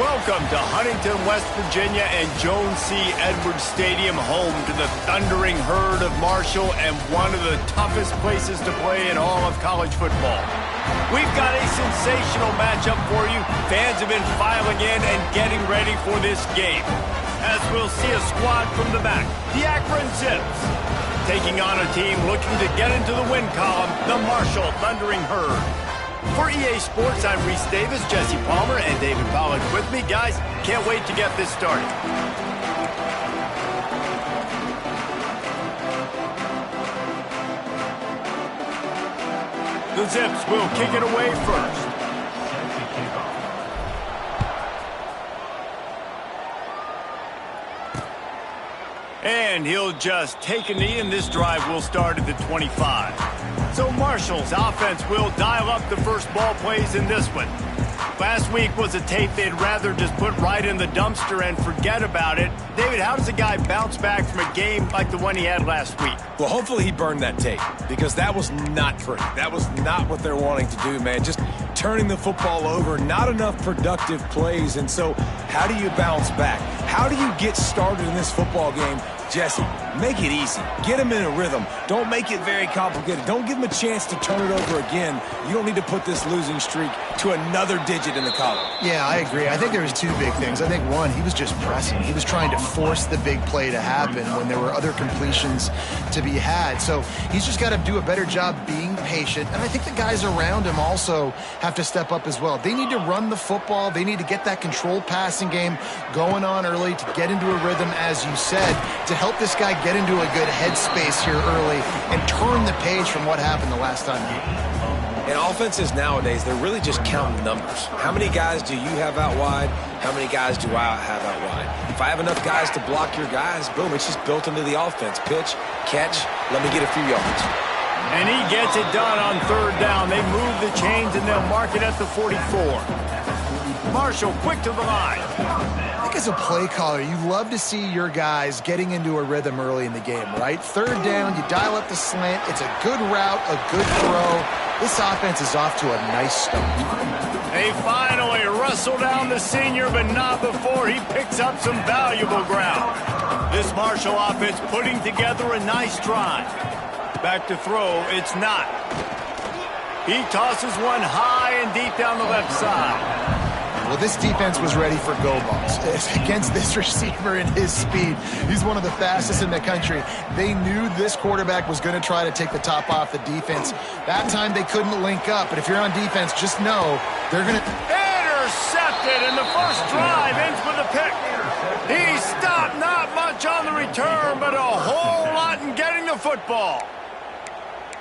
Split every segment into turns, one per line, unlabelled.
Welcome to Huntington, West Virginia and Jones C. Edwards Stadium, home to the thundering herd of Marshall and one of the toughest places to play in all of college football. We've got a sensational matchup for you. Fans have been filing in and getting ready for this game. As we'll see a squad from the back, the Akron Zips, taking on a team looking to get into the win column, the Marshall Thundering Herd. For EA Sports, I'm Reese Davis, Jesse Palmer, and David Pollack with me. Guys, can't wait to get this started. The Zips will kick it away first. And he'll just take a knee, and this drive will start at the 25. So Marshall's offense will dial up the first ball plays in this one. Last week was a tape they'd rather just put right in the dumpster and forget about it. David, how does a guy bounce back from a game like the one he had last week?
Well, hopefully he burned that tape, because that was not pretty. That was not what they're wanting to do, man. Just turning the football over, not enough productive plays. And so how do you bounce back? How do you get started in this football game? Jesse, make it easy. Get him in a rhythm. Don't make it very complicated. Don't give him a chance to turn it over again. You don't need to put this losing streak to another digit in the column.
Yeah, I agree. I think there was two big things. I think, one, he was just pressing. He was trying to force the big play to happen when there were other completions to be had. So he's just got to do a better job being patient. And I think the guys around him also have to step up as well. They need to run the football. They need to get that controlled passing game going on early to get into a rhythm, as you said, to help this guy get into a good headspace here early and turn the page from what happened the last time.
In offenses nowadays, they're really just counting numbers. How many guys do you have out wide? How many guys do I have out wide? If I have enough guys to block your guys, boom, it's just built into the offense. Pitch, catch, let me get a few yards.
And he gets it done on third down. They move the chains, and they'll mark it at the 44. Marshall quick to the line.
I think as a play caller, you love to see your guys getting into a rhythm early in the game, right? Third down, you dial up the slant. It's a good route, a good throw. This offense is off to a nice start.
They finally wrestle down the senior, but not before he picks up some valuable ground. This Marshall offense putting together a nice drive. Back to throw, it's not. He tosses one high and deep down the left side.
Well, this defense was ready for go balls. Against this receiver and his speed, he's one of the fastest in the country. They knew this quarterback was going to try to take the top off the defense. That time they couldn't link up, but if you're on defense, just know they're going to...
Intercepted, and the first drive ends with a pick. He stopped, not much on the return, but a whole lot in getting the football.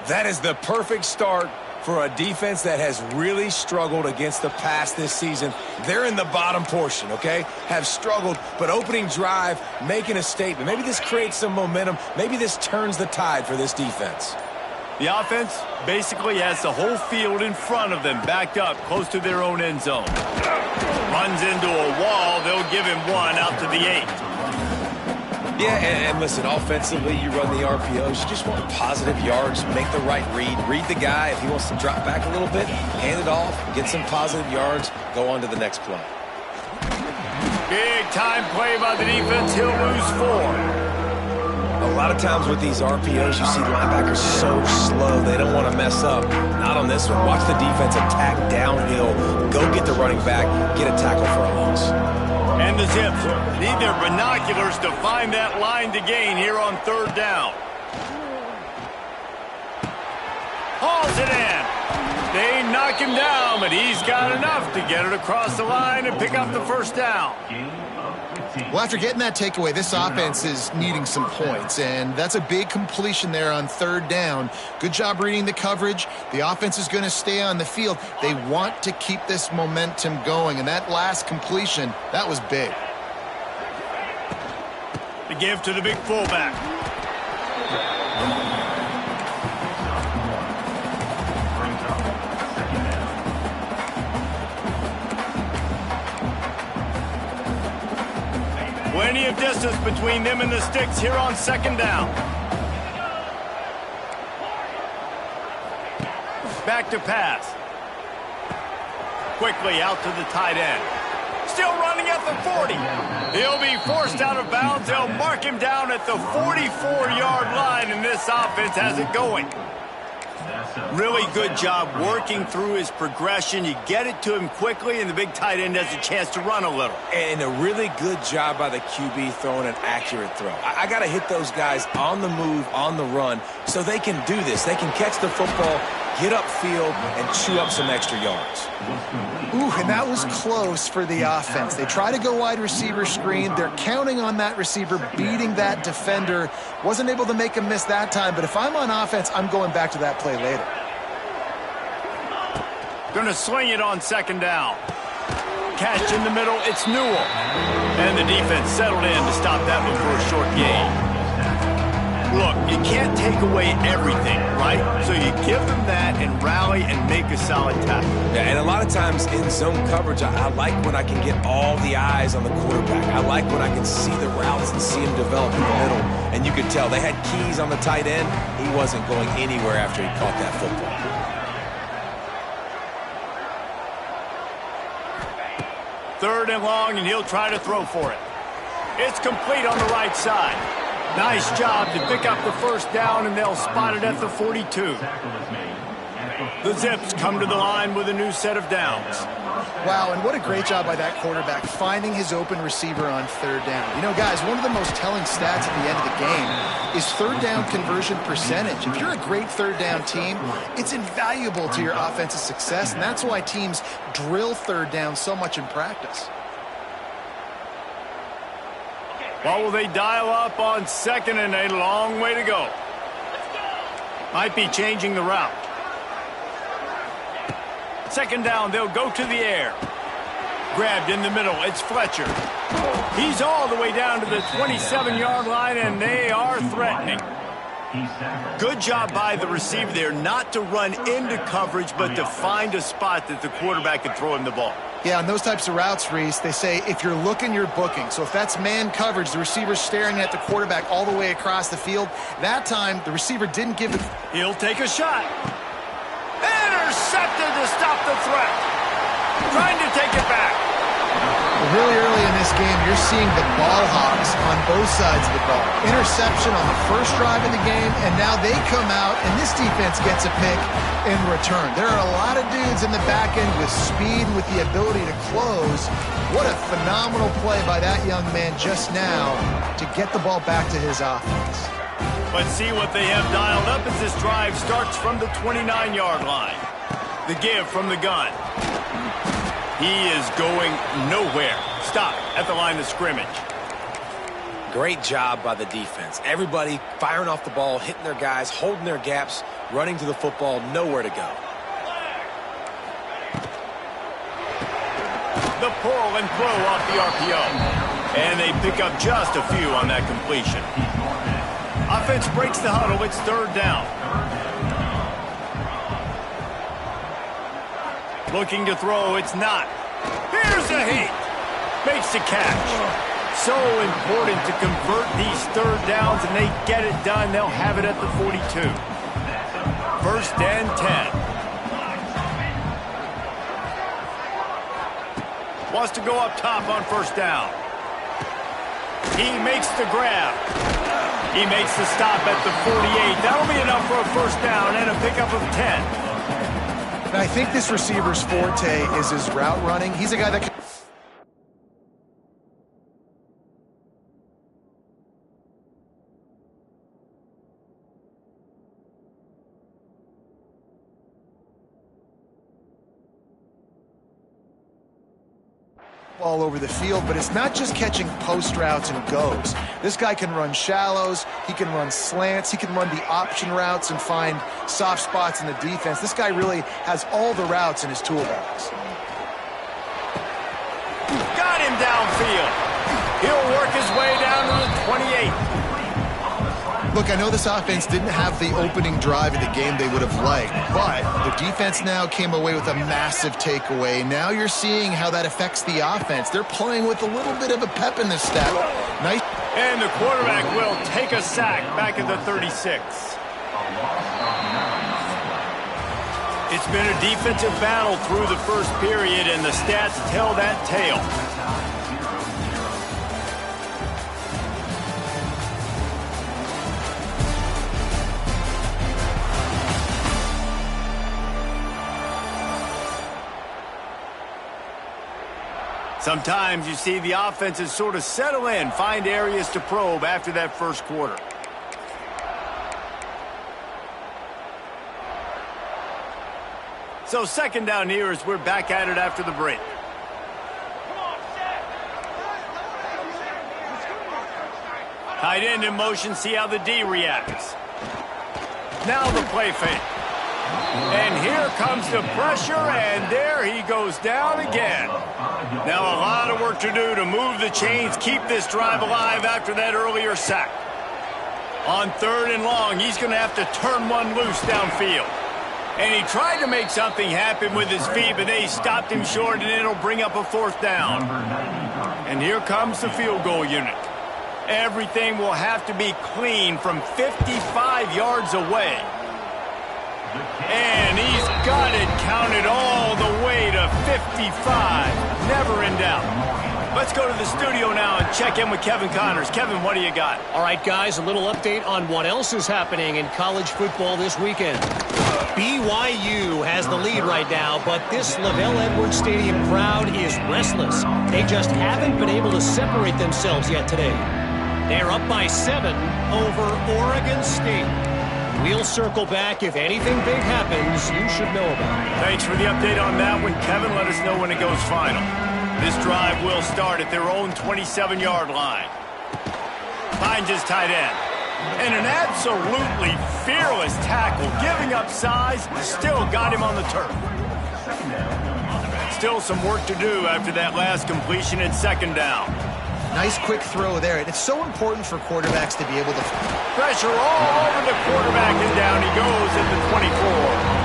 That is the perfect start for a defense that has really struggled against the pass this season. They're in the bottom portion, okay? Have struggled, but opening drive, making a statement. Maybe this creates some momentum. Maybe this turns the tide for this defense.
The offense basically has the whole field in front of them, backed up close to their own end zone. Runs into a wall. They'll give him one out to the 8.
Yeah, and listen, offensively, you run the RPOs. You just want positive yards, make the right read the guy. If he wants to drop back a little bit, hand it off, get some positive yards, go on to the next play.
Big time play by the defense. He'll lose 4.
A lot of times with these RPOs, you see linebackers so slow, they don't want to mess up. Not on this one. Watch the defense attack downhill, go get the running back, get a tackle for a loss.
And the Zips need their binoculars to find that line to gain here on third down. Hauls it in. They knock him down, but he's got enough to get it across the line and pick up the first down.
Well, after getting that takeaway, this offense is needing some points, and that's a big completion there on third down. Good job reading the coverage. The offense is going to stay on the field. They want to keep this momentum going, and that last completion, that was big.
The give to the big fullback. Plenty of distance between them and the sticks here on second down. Back to pass. Quickly out to the tight end. still running at the 40. He'll be forced out of bounds. They'll mark him down at the 44-yard line, and this offense has it going. Really good job working through his progression. You get it to him quickly, and the big tight end has a chance to run a little.
And a really good job by the QB throwing an accurate throw. I got to hit those guys on the move, on the run, so they can do this. They can catch the football, get upfield, and chew up some extra yards.
Ooh, and that was close for the offense. They try to go wide receiver screen. They're counting on that receiver beating that defender. Wasn't able to make him miss that time, but if I'm on offense, I'm going back to that play later.
Gonna sling it on second down. Catch in the middle, it's Newell. And the defense settled in to stop that one for a short gain. Look, you can't take away everything, right? So you give them that and rally and make a solid tackle.
Yeah, and a lot of times in zone coverage, I like when I can get all the eyes on the quarterback. I like when I can see the routes and see him develop in the middle. And you could tell they had keys on the tight end. He wasn't going anywhere after he caught that football.
Third and long, and he'll try to throw for it. It's complete on the right side. Nice job to pick up the first down, and they'll spot it at the 42. The Zips come to the line with a new set of downs.
Wow, and what a great job by that quarterback finding his open receiver on third down. You know, guys, one of the most telling stats at the end of the game is third down conversion percentage. If you're a great third down team, it's invaluable to your offensive success, and that's why teams drill third down so much in practice.
What will they dial up on second, and a long way to go? Might be changing the route. Second down, they'll go to the air. Grabbed in the middle, it's Fletcher. He's all the way down to the 27-yard line, and they are threatening. Good job by the receiver there not to run into coverage, but to find a spot that the quarterback can throw him the ball.
Yeah, on those types of routes, Reese, they say if you're looking, you're booking. So if that's man coverage, the receiver's staring at the quarterback all the way across the field. That time, the receiver didn't give it.
He'll take a shot. Intercepted to stop the threat. Trying to take it back.
Really early in this game, you're seeing the ball hawks on both sides of the ball. Interception on the first drive of the game, and now they come out, and this defense gets a pick in return. There are a lot of dudes in the back end with speed and with the ability to close. What a phenomenal play by that young man just now to get the ball back to his offense.
But see what they have dialed up as this drive starts from the 29-yard line. The give from the gun. He is going nowhere. Stop at the line of scrimmage.
Great job by the defense. Everybody firing off the ball, hitting their guys, holding their gaps, running to the football, nowhere to go.
The pull and throw off the RPO. And they pick up just a few on that completion. Offense breaks the huddle. It's third down. Looking to throw, it's not. Here's a hit. Makes the catch. So important to convert these third downs, and they get it done. They'll have it at the 42. First and 10. Wants to go up top on first down. He makes the grab. He makes the stop at the 48. That'll be enough for a first down and a pickup of 10.
And I think this receiver's forte is his route running. He's a guy that can... all over the field, but it's not just catching post routes and goes. This guy can run shallows, he can run slants, he can run the option routes and find soft spots in the defense. This guy really has all the routes in his toolbox.
Got him downfield. He'll work his way down to the 28.
Look, I know this offense didn't have the opening drive of the game they would have liked, but the defense now came away with a massive takeaway. Now you're seeing how that affects the offense. They're playing with a little bit of a pep in the step. Nice.
And the quarterback will take a sack back at the 36. It's been a defensive battle through the first period, and the stats tell that tale. Sometimes you see the offenses sort of settle in, find areas to probe after that first quarter. So second down here as we're back at it after the break. Tight end in motion, see how the D reacts. Now the play fake. And here comes the pressure, and there he goes down again. Now a lot of work to do to move the chains, keep this drive alive after that earlier sack. On third and long, he's going to have to turn one loose downfield. And he tried to make something happen with his feet, but they stopped him short, and it'll bring up a fourth down. And here comes the field goal unit. Everything will have to be clean from 55 yards away. And he's got it counted all the way to 55. Never in doubt. Let's go to the studio now and check in with Kevin Connors. Kevin, what do you got?
All right, guys, a little update on what else is happening in college football this weekend. BYU has the lead right now, but this LaVell Edwards Stadium crowd is restless. They just haven't been able to separate themselves yet today. They're up by 7 over Oregon State. We'll circle back. If anything big happens, you should know about it.
Thanks for the update on that one, Kevin. Let us know when it goes final. This drive will start at their own 27-yard line. Finds his tight end. And an absolutely fearless tackle, giving up size, still got him on the turf. Still some work to do after that last completion in second down.
Nice quick throw there. And it's so important for quarterbacks to be able to...
Pressure all over the quarterback, and down he goes at the 24.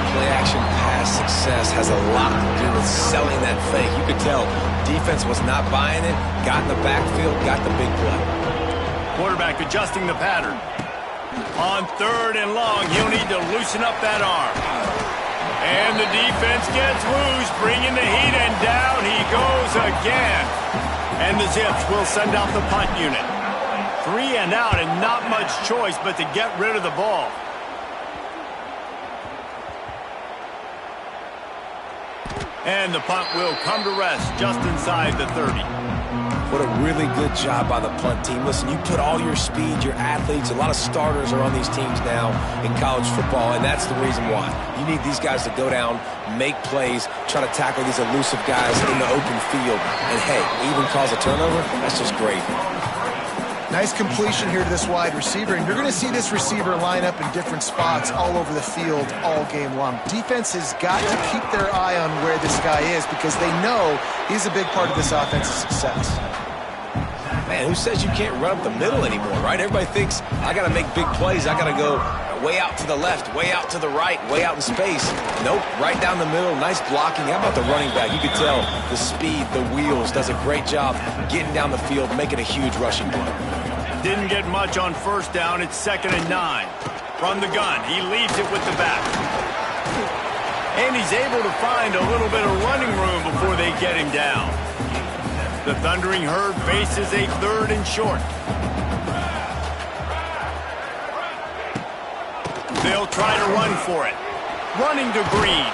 Play-action pass success has a lot to do with selling that fake. You could tell defense was not buying it, got in the backfield, got the big play.
Quarterback adjusting the pattern. On third and long, he'll need to loosen up that arm. And the defense gets loose, bringing the heat, and down he goes again. And the Zips will send out the punt unit. 3 and out, and not much choice but to get rid of the ball. And the punt will come to rest just inside the 30.
What a really good job by the punt team. Listen, you put all your speed, your athletes, a lot of starters are on these teams now in college football, and that's the reason why. You need these guys to go down, make plays, try to tackle these elusive guys in the open field. And, hey, even cause a turnover, that's just great.
Nice completion here to this wide receiver, and you're going to see this receiver line up in different spots all over the field all game long. Defense has got to keep their eye on where this guy is because they know he's a big part of this offense's success.
Man, who says you can't run up the middle anymore, right? Everybody thinks, I got to make big plays. I got to go way out to the left, way out to the right, way out in space. Nope, right down the middle. Nice blocking. How about the running back? You could tell the speed, the wheels, does a great job getting down the field, making a huge rushing play.
Didn't get much on first down. It's 2nd and 9. From the gun, he leads it with the back. And he's able to find a little bit of running room before they get him down. The Thundering Herd faces a 3rd and short. They'll try to run for it. Running to Green.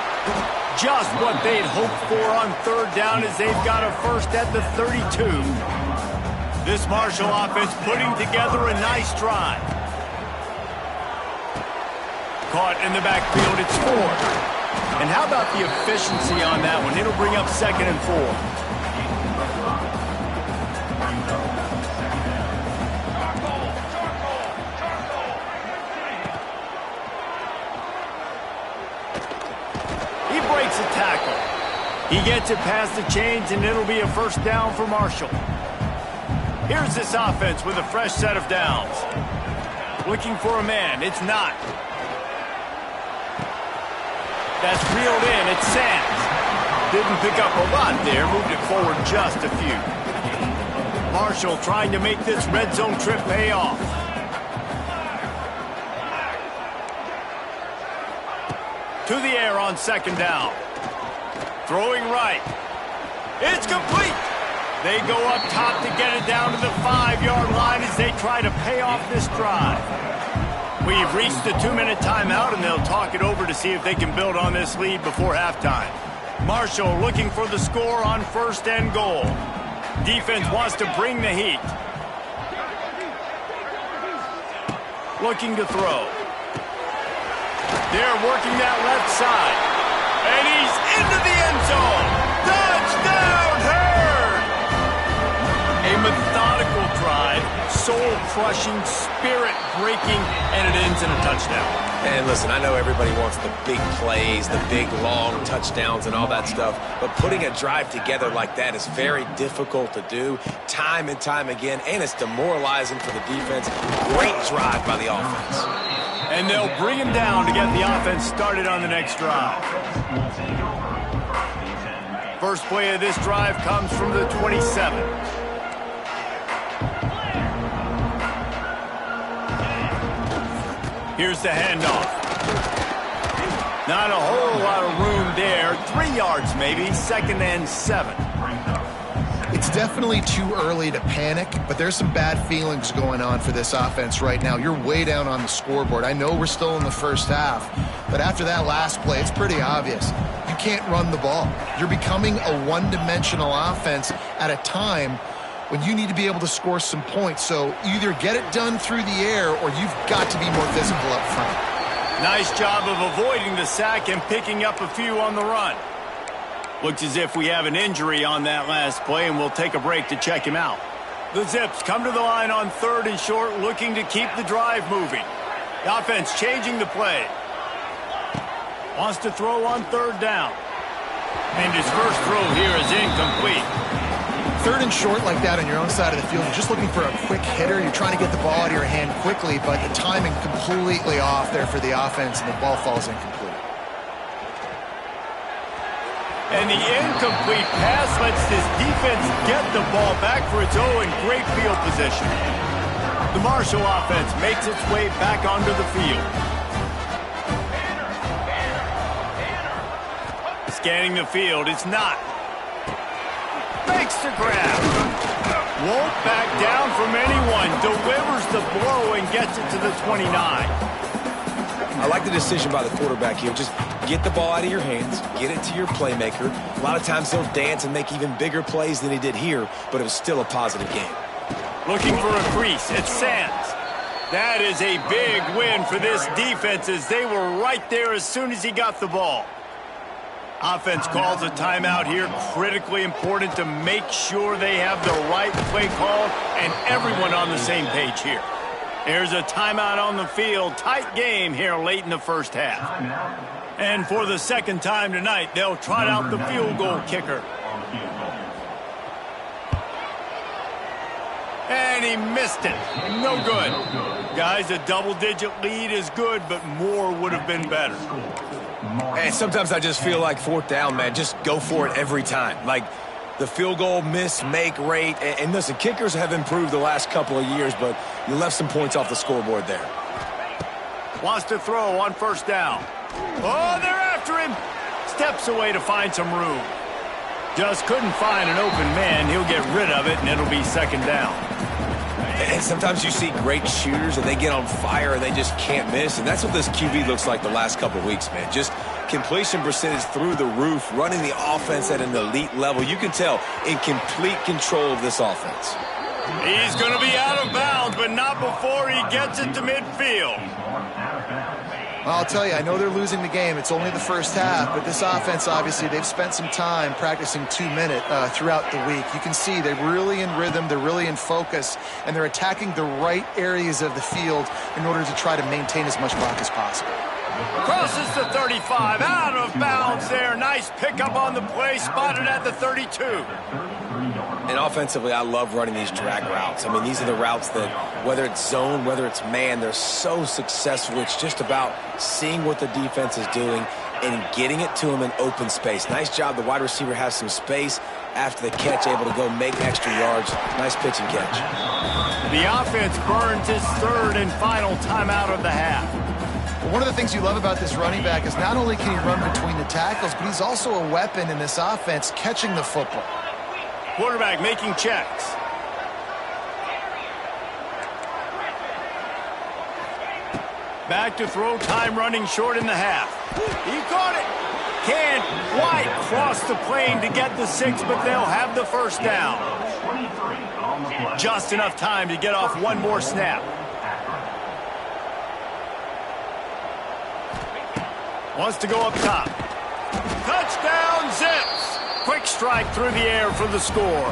Just what they'd hoped for on 3rd down as they've got a first at the 32. This Marshall offense putting together a nice drive. Caught in the backfield, it's 4. And how about the efficiency on that one? It'll bring up 2nd and 4. He breaks a tackle. He gets it past the chains, and it'll be a first down for Marshall. Here's this offense with a fresh set of downs. Looking for a man. It's not. That's reeled in. It's Sands. Didn't pick up a lot there. Moved it forward just a few. Marshall trying to make this red zone trip pay off. To the air on second down. Throwing right. It's complete. They go up top to get it down to the 5-yard line as they try to pay off this drive. We've reached the 2-minute timeout, and they'll talk it over to see if they can build on this lead before halftime. Marshall looking for the score on 1st and goal. Defense wants to bring the heat. Looking to throw. They're working that left side. And he's into the end zone. Touchdown, Herd! A methodical drive, soul-crushing, spirit-breaking, and it ends in a touchdown.
And listen, I know everybody wants the big plays, the big, long touchdowns and all that stuff, but putting a drive together like that is very difficult to do time and time again, and it's demoralizing for the defense. Great drive by the offense.
And they'll bring him down to get the offense started on the next drive. First play of this drive comes from the 27. Here's the handoff. Not a whole lot of room there. 3 yards maybe, 2nd and 7.
It's definitely too early to panic, but there's some bad feelings going on for this offense right now. You're way down on the scoreboard. I know we're still in the first half, but after that last play, it's pretty obvious. You can't run the ball. You're becoming a one-dimensional offense at a time when you need to be able to score some points. So either get it done through the air or you've got to be more physical up front.
Nice job of avoiding the sack and picking up a few on the run. Looks as if we have an injury on that last play, and we'll take a break to check him out. The Zips come to the line on 3rd and short, looking to keep the drive moving. The offense changing the play. Wants to throw on 3rd down. And his first throw here is incomplete.
3rd and short like that on your own side of the field, you're just looking for a quick hitter. You're trying to get the ball out of your hand quickly, but the timing completely off there for the offense, and the ball falls incomplete.
And the incomplete pass lets this defense get the ball back for its own great field position. The Marshall offense makes its way back onto the field. Scanning the field, it's not. Makes the grab. Won't back down from anyone. Delivers the blow and gets it to the 29.
I like the decision by the quarterback here. Just get the ball out of your hands, get it to your playmaker. A lot of times he'll dance and make even bigger plays than he did here, but it was still a positive game.
Looking for a crease. It's Sands. That is a big win for this defense as they were right there as soon as he got the ball. Offense calls a timeout here. Critically important to make sure they have the right play call and everyone on the same page here. There's a timeout on the field. Tight game here late in the first half. And for the second time tonight, they'll trot out the field goal kicker. And he missed it. No good. Guys, a double-digit lead is good, but more would have been better.
And sometimes I just feel like 4th down, man, just go for it every time. Like the field goal miss-make rate. And listen, kickers have improved the last couple of years, but you left some points off the scoreboard there.
Wants to throw on 1st down. Oh, they're after him. Steps away to find some room. Just couldn't find an open man. He'll get rid of it, and it'll be 2nd down.
And sometimes you see great shooters, and they get on fire, and they just can't miss. And that's what this QB looks like the last couple of weeks, man. Just completion percentage through the roof, running the offense at an elite level. You can tell in complete control of this offense.
He's going to be out of bounds, but not before he gets it to midfield.
I'll tell you, I know they're losing the game. It's only the first half, but this offense, obviously, they've spent some time practicing 2-minute throughout the week. You can see they're really in rhythm, they're really in focus, and they're attacking the right areas of the field in order to try to maintain as much clock as possible.
Crosses the 35, out of bounds there. Nice pickup on the play, spotted at the 32.
And offensively, I love running these drag routes. I mean, these are the routes that, whether it's zone, whether it's man, they're so successful. It's just about seeing what the defense is doing and getting it to him in open space. Nice job. The wide receiver has some space after the catch, able to go make extra yards. Nice pitch and catch.
The offense burns his 3rd and final timeout of the half.
One of the things you love about this running back is not only can he run between the tackles, but he's also a weapon in this offense catching the football.
Quarterback making checks. Back to throw, time running short in the half. He caught it. Can White cross the plane to get the 6, but they'll have the first down. Just enough time to get off one more snap. Wants to go up top. Touchdown, Zips. Quick strike through the air for the score.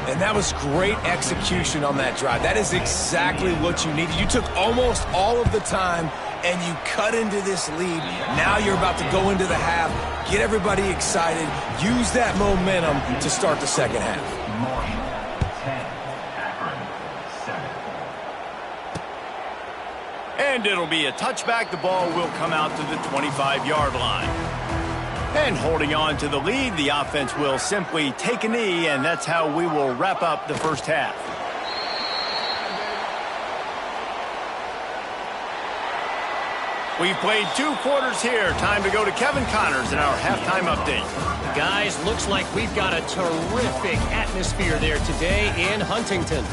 And that was great execution on that drive. That is exactly what you needed. You took almost all of the time, and you cut into this lead. Now you're about to go into the half, get everybody excited, use that momentum to start the second half.
And it'll be a touchback. The ball will come out to the 25-yard line. And holding on to the lead, the offense will simply take a knee, and that's how we will wrap up the first half. We've played 2 quarters here. Time to go to Kevin Connors in our halftime update.
Guys, looks like we've got a terrific atmosphere there today in Huntington.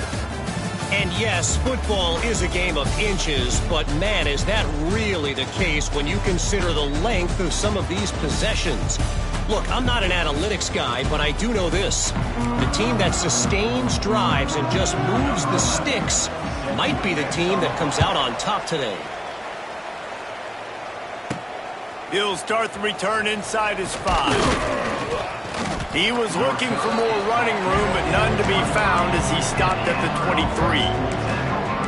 And yes, football is a game of inches, but man, is that really the case when you consider the length of some of these possessions. Look, I'm not an analytics guy, but I do know this. The team that sustains drives and just moves the sticks might be the team that comes out on top today.
He'll start the return inside his 5. He was looking for more running room, but none to be found as he stopped at the 23.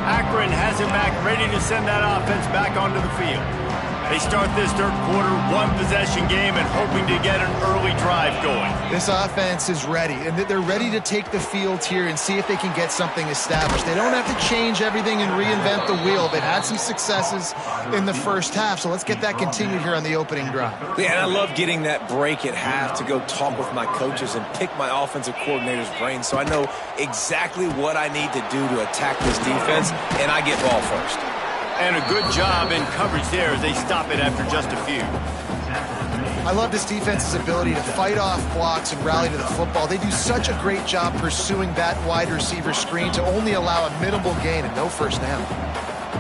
Akron has him back, ready to send that offense back onto the field. They start this third quarter, 1-possession game, and hoping to get an early drive going.
This offense is ready, and they're ready to take the field here and see if they can get something established. They don't have to change everything and reinvent the wheel. They've had some successes in the first half, so let's get that continued here on the opening drive.
Yeah, and I love getting that break at half to go talk with my coaches and pick my offensive coordinator's brain so I know exactly what I need to do to attack this defense, and I get ball first.
And a good job in coverage there as they stop it after just a few.
I love this defense's ability to fight off blocks and rally to the football. They do such a great job pursuing that wide receiver screen to only allow a minimal gain and no first down.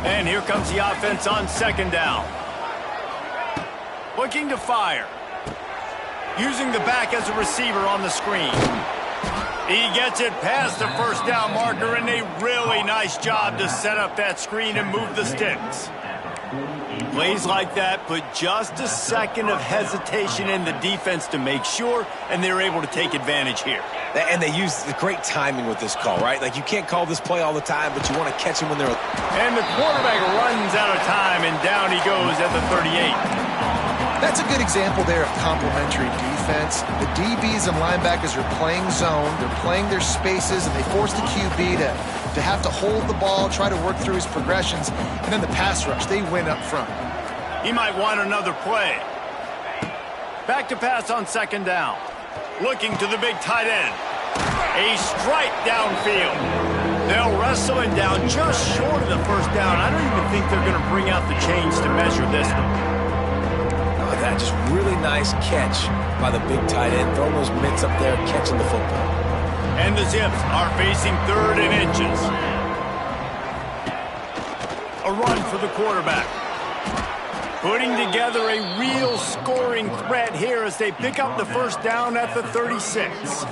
And here comes the offense on second down. Looking to fire. Using the back as a receiver on the screen. He gets it past the first down marker, and a really nice job to set up that screen and move the sticks. Plays like that put just a second of hesitation in the defense to make sure, and they're able to take advantage here.
And they use the great timing with this call, right? Like, you can't call this play all the time, but you want to catch them when they're...
And the quarterback runs out of time, and down he goes at the 38.
That's a good example there of complementary defense. The DBs and linebackers are playing zone, they're playing their spaces, and they force the QB to have to hold the ball, try to work through his progressions, and then the pass rush, they win up front.
He might want another play. Back to pass on second down. Looking to the big tight end. A strike downfield. They'll wrestle him down just short of the first down. I don't even think they're going to bring out the chains to measure this one.
That just really nice catch by the big tight end, throwing those mitts up there, catching the football.
And the Zips are facing 3rd and inches. A run for the quarterback. Putting together a real scoring threat here as they pick up the first down at the 36.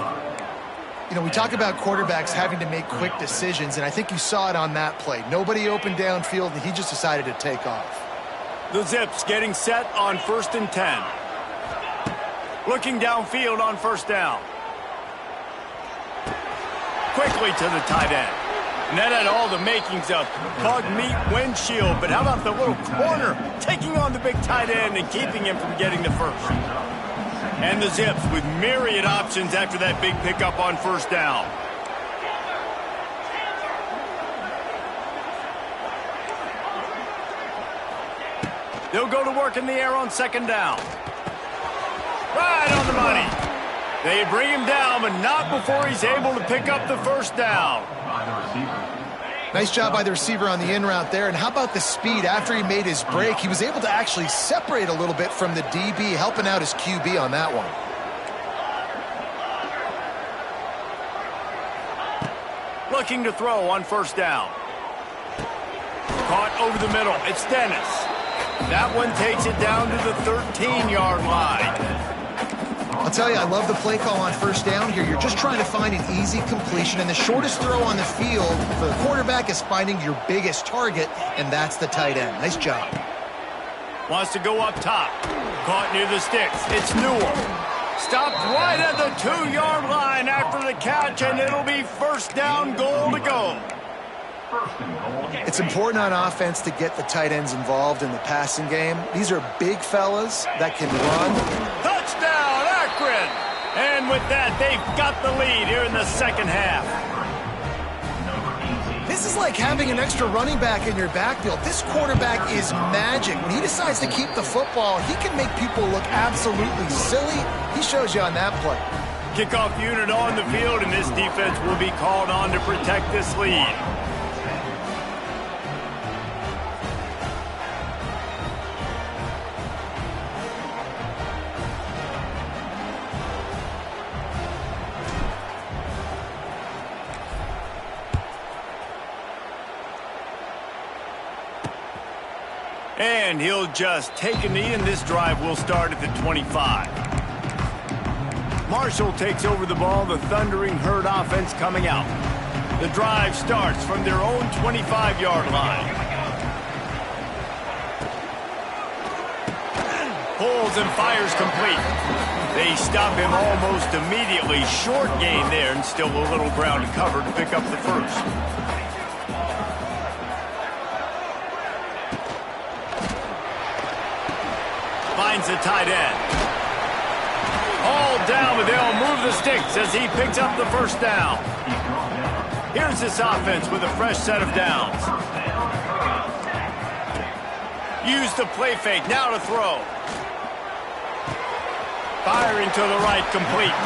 You know, we talk about quarterbacks having to make quick decisions, and I think you saw it on that play. Nobody opened downfield, and he just decided to take off.
The Zips getting set on 1st and 10. Looking downfield on first down. Quickly to the tight end. And that had all the makings of bug meat windshield. But how about the little corner taking on the big tight end and keeping him from getting the first? And the Zips with myriad options after that big pickup on first down. They'll go to work in the air on second down. Right on the money. They bring him down, but not before he's able to pick up the first down.
Nice job by the receiver on the in route there. And how about the speed after he made his break? He was able to actually separate a little bit from the DB, helping out his QB on that one.
Looking to throw on first down. Caught over the middle. It's Dennis. That one takes it down to the 13-yard line.
I'll tell you, I love the play call on first down here. You're just trying to find an easy completion, and the shortest throw on the field for the quarterback is finding your biggest target, and that's the tight end. Nice job.
Wants to go up top. Caught near the sticks. It's Newell. Stopped right at the 2-yard line after the catch, and it'll be first down, goal to go.
It's important on offense to get the tight ends involved in the passing game. These are big fellas that can run.
Touchdown, Akron! And with that, they've got the lead here in the second half.
This is like having an extra running back in your backfield. This quarterback is magic. When he decides to keep the football, he can make people look absolutely silly. He shows you on that play.
Kickoff unit on the field, and this defense will be called on to protect this lead. And he'll just take a knee, and this drive will start at the 25. Marshall takes over the ball, the Thundering Herd offense coming out. The drive starts from their own 25-yard line. Pulls and fires complete. They stop him almost immediately. Short gain there, and still a little ground to cover to pick up the first. Finds the tight end. All down, but they'll move the sticks as he picks up the first down. Here's this offense with a fresh set of downs. Use the play fake, now to throw. Firing to the right, complete.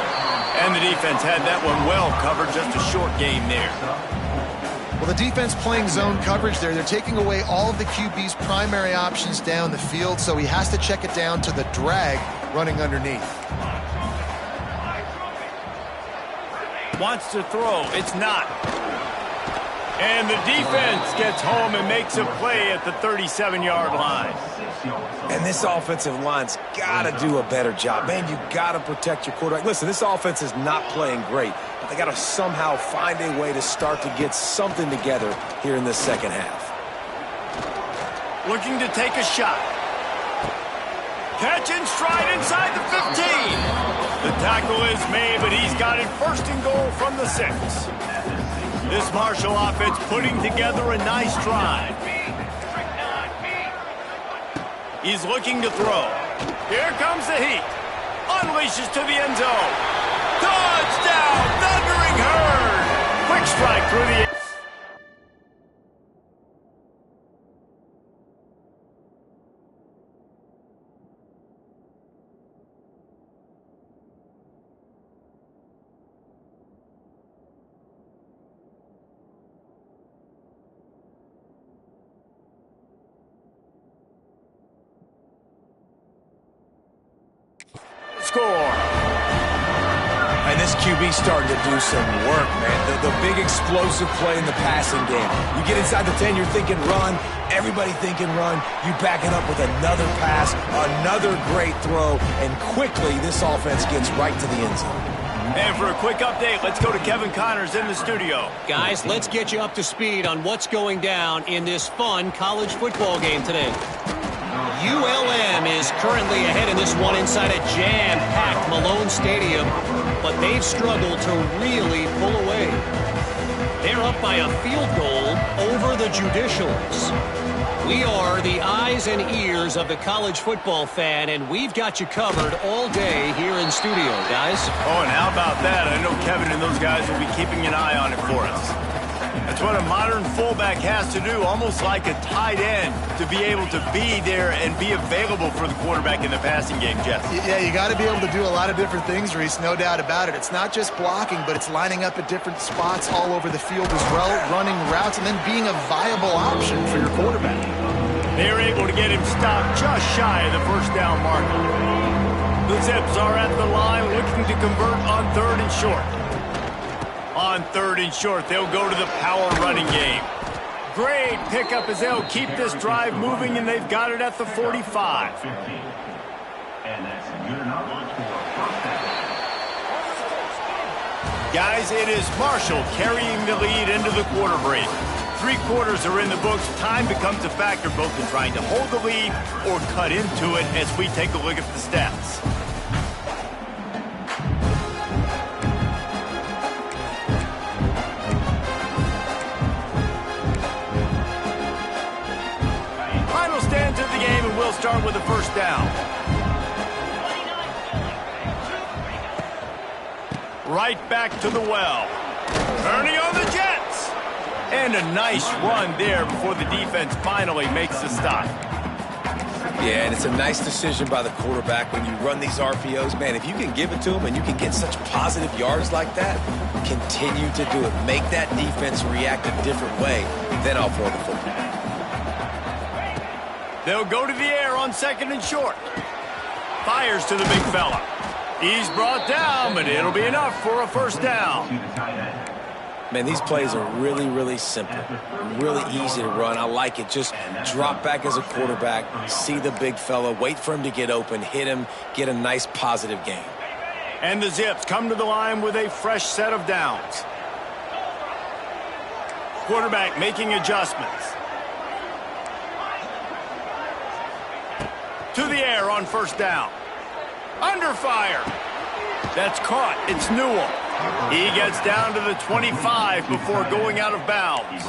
And the defense had that one well covered, just a short gain there.
Well, the defense playing zone coverage there. They're taking away all of the QB's primary options down the field, so he has to check it down to the drag running underneath.
Wants to throw. It's not. And the defense gets home and makes a play at the 37-yard line.
And this offensive line's got to do a better job. Man, you got to protect your quarterback. Listen, this offense is not playing great, but they got to somehow find a way to start to get something together here in the second half.
Looking to take a shot. Catch and stride inside the 15. The tackle is made, but he's got it first and goal from the 6. This Marshall offense putting together a nice drive. He's looking to throw. Here comes the heat. Unleashes to the end zone. Touchdown, Thundering Herd. Quick strike through the air. Score.
And this QB's starting to do some work, man. The big explosive play in the passing game. You get inside the 10, you're thinking run. Everybody thinking run. You back it up with another pass, another great throw, and quickly this offense gets right to the end zone.
And for a quick update, let's go to Kevin Connors in the studio.
Guys, let's get you up to speed on what's going down in this fun college football game today. ULM is currently ahead in this one inside a jam-packed Malone Stadium, but they've struggled to really pull away. They're up by a field goal over the Judicials. We are the eyes and ears of the college football fan, and we've got you covered all day here in studio, guys.
Oh, and how about that? I know Kevin and those guys will be keeping an eye on it for us. It's what a modern fullback has to do, almost like a tight end, to be able to be there and be available for the quarterback in the passing game, Jeff.
Yeah, you got to be able to do a lot of different things, Reese, no doubt about it. It's not just blocking, but it's lining up at different spots all over the field as well, running routes, and then being a viable option for your quarterback.
They're able to get him stopped just shy of the first down marker. The Zips are at the line looking to convert on 3rd and short. On 3rd and short, they'll go to the power running game. Great pickup as they'll keep this drive moving, and they've got it at the 45. Guys, it is Marshall carrying the lead into the quarter break. 3 quarters are in the books. Time becomes a factor both in trying to hold the lead or cut into it as we take a look at the stats. Final stands of the game, and we'll start with a first down. Right back to the well. Turning on the Jets. And a nice run there before the defense finally makes the stop.
Yeah, and it's a nice decision by the quarterback when you run these RPOs. Man, if you can give it to him and you can get such positive yards like that, continue to do it. Make that defense react a different way, then I'll throw the football.
They'll go to the air on 2nd and short. Fires to the big fella. He's brought down, but it'll be enough for a first down.
Man, these plays are really, really simple. Really easy to run. I like it. Just drop back as a quarterback, see the big fella, wait for him to get open, hit him, get a nice positive gain.
And the Zips come to the line with a fresh set of downs. Quarterback making adjustments. To the air on first down. Under fire. That's caught. It's Newell. He gets down to the 25 before going out of bounds.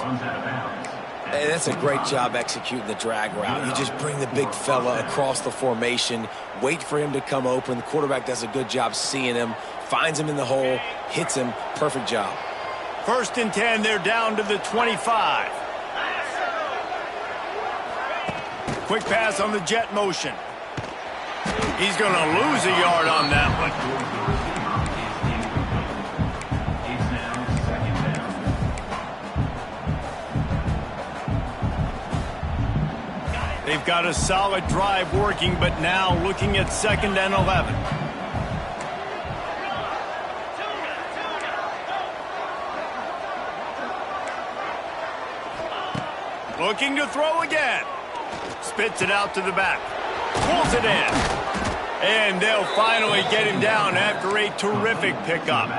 Hey, that's a great job executing the drag route. You just bring the big fella across the formation, wait for him to come open. The quarterback does a good job seeing him, finds him in the hole, hits him. Perfect job.
1st and 10, they're down to the 25. Quick pass on the jet motion. He's going to lose a yard on that one. They've got a solid drive working, but now looking at 2nd and 11. Looking to throw again. Spits it out to the back. Pulls it in. And they'll finally get him down after a terrific pickup.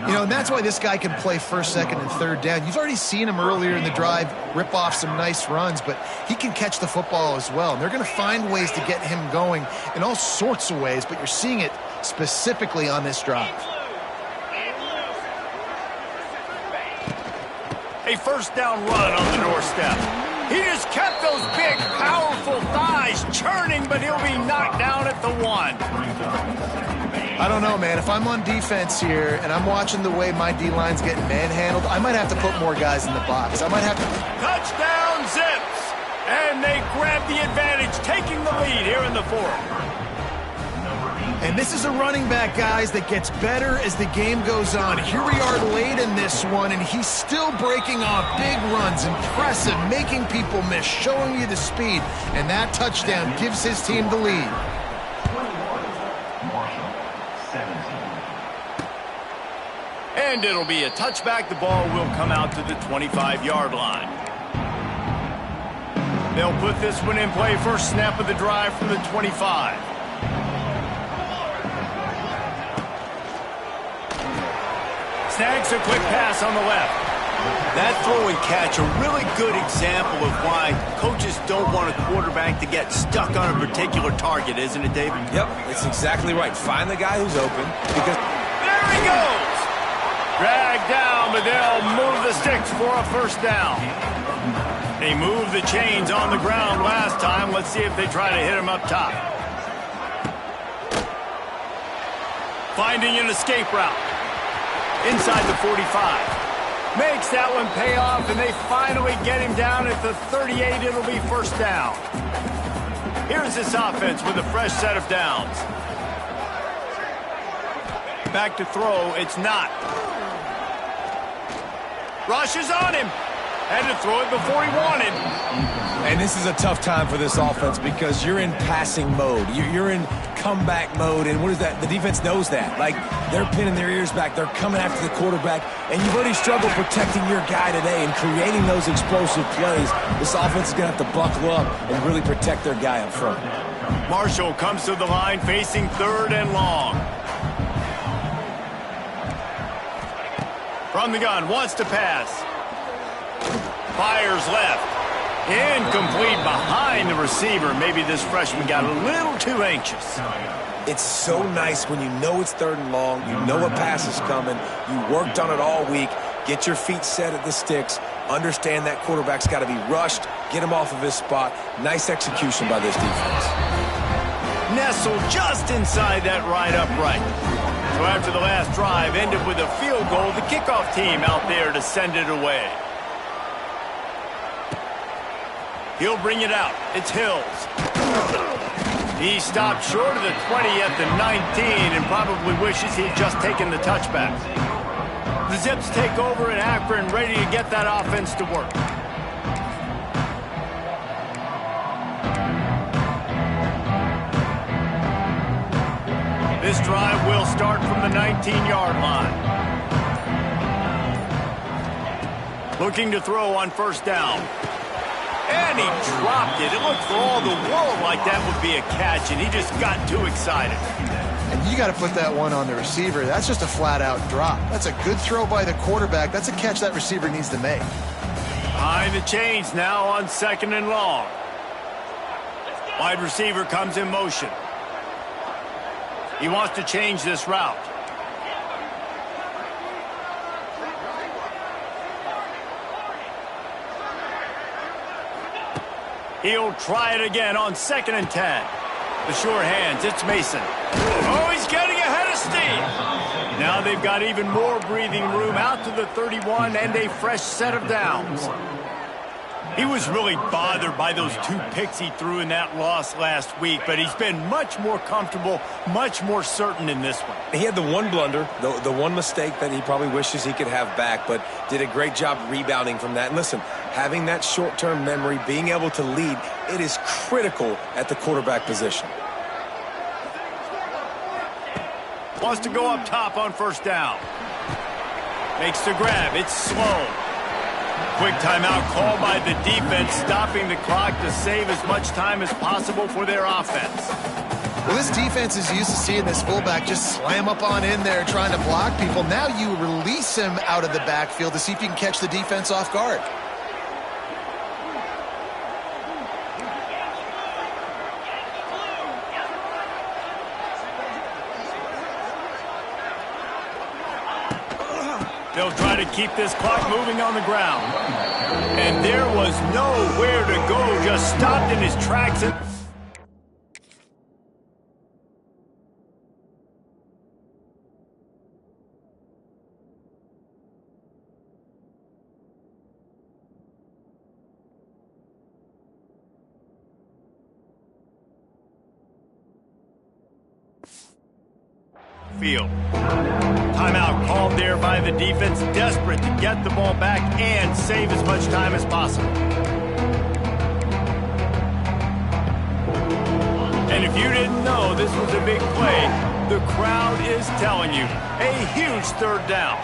You know, and that's why this guy can play 1st, 2nd, and 3rd down. You've already seen him earlier in the drive rip off some nice runs, but he can catch the football as well. And they're going to find ways to get him going in all sorts of ways, but you're seeing it specifically on this drive.
A first down run on the doorstep. He just kept those big, powerful thighs churning, but he'll be knocked down at the 1.
I don't know, man. If I'm on defense here and I'm watching the way my D-line's getting manhandled, I might have to put more guys in the box. I might have to...
Touchdown, Zips! And they grab the advantage, taking the lead here in the 4th.
And this is a running back, guys, that gets better as the game goes on. Here we are late in this one, and he's still breaking off big runs. Impressive, making people miss, showing you the speed. And that touchdown gives his team the lead.
And it'll be a touchback. The ball will come out to the 25-yard line. They'll put this one in play. First snap of the drive from the 25. Snags a quick pass on the left. That throw and catch, a really good example of why coaches don't want a quarterback to get stuck on a particular target, isn't it, David?
Yep, it's exactly right. Find the guy who's open because...
There he goes! Dragged down, but they'll move the sticks for a first down. They moved the chains on the ground last time. Let's see if they try to hit him up top. Finding an escape route. Inside the 45. Makes that one pay off, and they finally get him down at the 38. It'll be first down. Here's this offense with a fresh set of downs. Back to throw, it's not. Rush is on him. Had to throw it before he wanted.
And this is a tough time for this offense because you're in passing mode. You're in comeback mode, and what is that? The defense knows that. Like, they're pinning their ears back. They're coming after the quarterback, and you've already struggled protecting your guy today and creating those explosive plays. This offense is going to have to buckle up and really protect their guy up front.
Marshall comes to the line facing 3rd and long. From the gun, wants to pass. Fires left. Incomplete behind the receiver. Maybe this freshman got a little too anxious.
It's so nice when you know it's 3rd and long, you know a pass is coming, you worked on it all week, get your feet set at the sticks, understand that quarterback's got to be rushed, get him off of his spot. Nice execution by this defense.
Nestled just inside that right upright. So after the last drive ended with a field goal, the kickoff team out there to send it away. He'll bring it out. It's Hills. He stopped short of the 20 at the 19 and probably wishes he'd just taken the touchback. The Zips take over at Akron, ready to get that offense to work. This drive will start from the 19-yard line. Looking to throw on first down. And he dropped it. It looked for all the world like that would be a catch, and he just got too excited.
And you got to put that one on the receiver. That's just a flat-out drop. That's a good throw by the quarterback. That's a catch that receiver needs to make.
Behind the chains now on 2nd and long. Wide receiver comes in motion. He wants to change this route. He'll try it again on 2nd and 10. The sure hands, it's Mason. Oh, he's getting ahead of steam. Now they've got even more breathing room out to the 31 and a fresh set of downs. He was really bothered by those 2 picks he threw in that loss last week, but he's been much more comfortable, much more certain in this one.
He had the one blunder, the one mistake that he probably wishes he could have back, but did a great job rebounding from that. And listen, having that short-term memory, being able to lead, it is critical at the quarterback position.
Wants to go up top on first down. Makes the grab. It's slow. Quick timeout called by the defense, stopping the clock to save as much time as possible for their offense.
Well, this defense is used to seeing this fullback just slam up on in there trying to block people. Now you release him out of the backfield to see if you can catch the defense off guard.
They'll try to keep this clock moving on the ground. And there was nowhere to go, just stopped in his tracks. Field. Timeout called there by the defense, desperate to get the ball back and save as much time as possible. And if you didn't know this was a big play, the crowd is telling you. A huge 3rd down.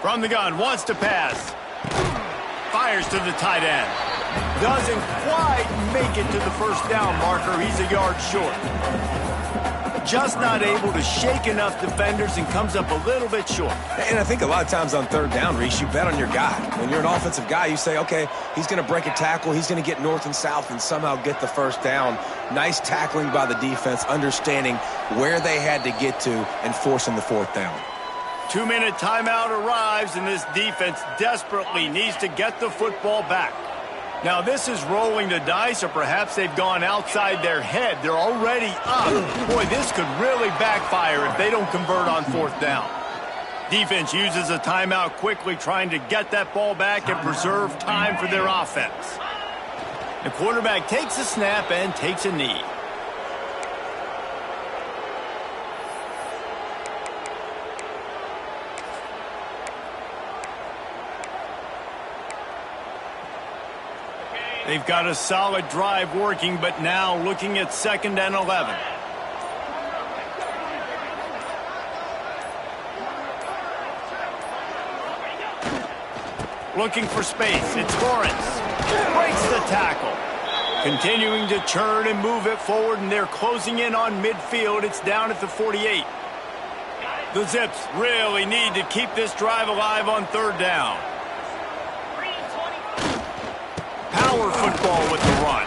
From the gun, wants to pass. Fires to the tight end. Doesn't quite make it to the first down marker. He's a yard short. Just not able to shake enough defenders and comes up a little bit short.
And I think a lot of times on 3rd down, Reese, you bet on your guy. When you're an offensive guy, you say, okay, he's going to break a tackle, he's going to get north and south and somehow get the first down. Nice tackling by the defense, understanding where they had to get to and forcing the 4th down.
2-minute timeout arrives, and this defense desperately needs to get the football back. Now, this is rolling the dice, or perhaps they've gone outside their head. They're already up. Boy, this could really backfire if they don't convert on 4th down. Defense uses a timeout quickly, trying to get that ball back and preserve time for their offense. The quarterback takes a snap and takes a knee. They've got a solid drive working, but now looking at 2nd and 11. Looking for space. It's Lawrence. Breaks the tackle. Continuing to churn and move it forward, and they're closing in on midfield. It's down at the 48. The Zips really need to keep this drive alive on 3rd down. Power football with the run.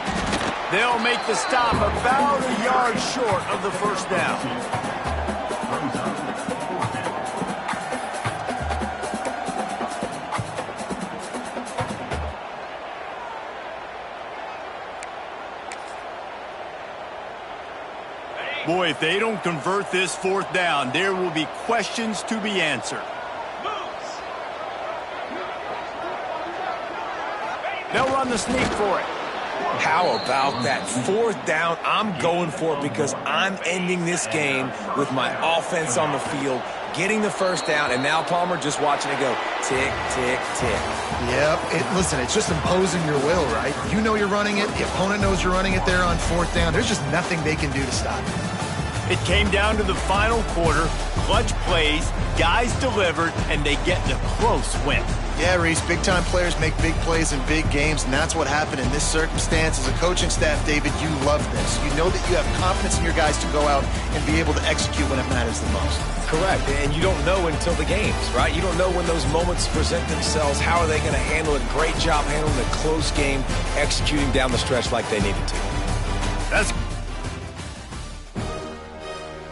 They'll make the stop about a yard short of the 1st down. Boy, if they don't convert this 4th down, there will be questions to be answered. They'll run the sneak for it.
How about that 4th down? I'm going for it because I'm ending this game with my offense on the field, getting the 1st down, and now Palmer just watching it go tick, tick, tick.
Yep. Listen, it's just imposing your will, right? You know you're running it. The opponent knows you're running it there on 4th down. There's just nothing they can do to stop it.
It came down to the final quarter. Clutch plays, guys delivered, and they get the close win.
Yeah, Reese, big-time players make big plays in big games, and that's what happened in this circumstance. As a coaching staff, David, you love this. You know that you have confidence in your guys to go out and be able to execute when it matters the most.
Correct, and you don't know until the games, right? You don't know when those moments present themselves. How are they going to handle it? Great job handling a close game, executing down the stretch like they needed to.
That's